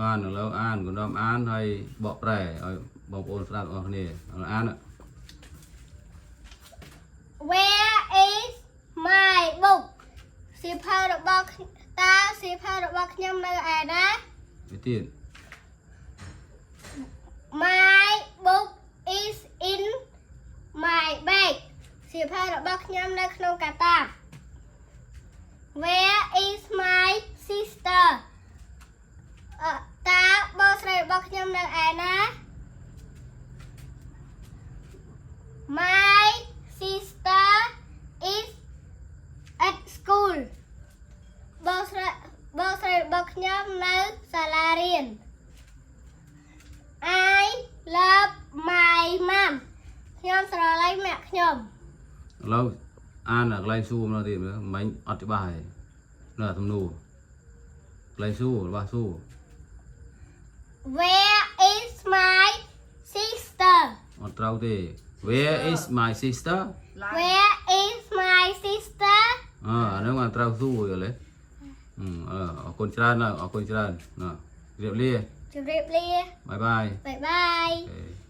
បានឥឡូវអានកណ្ដុំអានហើយបកប្រែឲ្យបងប្អូនស្ដាប់អស់គ្នាអាន Where is my book សៀវភៅរបស់តើសៀវភៅរបស់ខ្ញុំនៅឯណា ទៅទៀត My book is in my bag សៀវភៅរបស់ខ្ញុំនៅក្នុងកាតាប Where is my sister តើបងស្រីរបស់ខ្ញុំនៅឯណា My sister is at school បងស្រីរបស់ខ្ញុំនៅសាលារៀន I love my mom ខ្ញុំស្រឡាញ់ម៉ាក់ខ្ញុំ ឥឡូវអានកន្លែងសួរមកទៀតមើលមិនអត់ច្បាស់ទេនៅសំណួរកន្លែងសួររបស់សួរ Where is my sister អត់ត្រូវទេ Where is my sister Where is my sister អានោះអត់ត្រូវសួរយល់ទេអរគុណច្រើនណាស់អរគុណច្រើនណាជម្រាបលា ជម្រាបលា បាយបាយ បាយបាយ អូខេ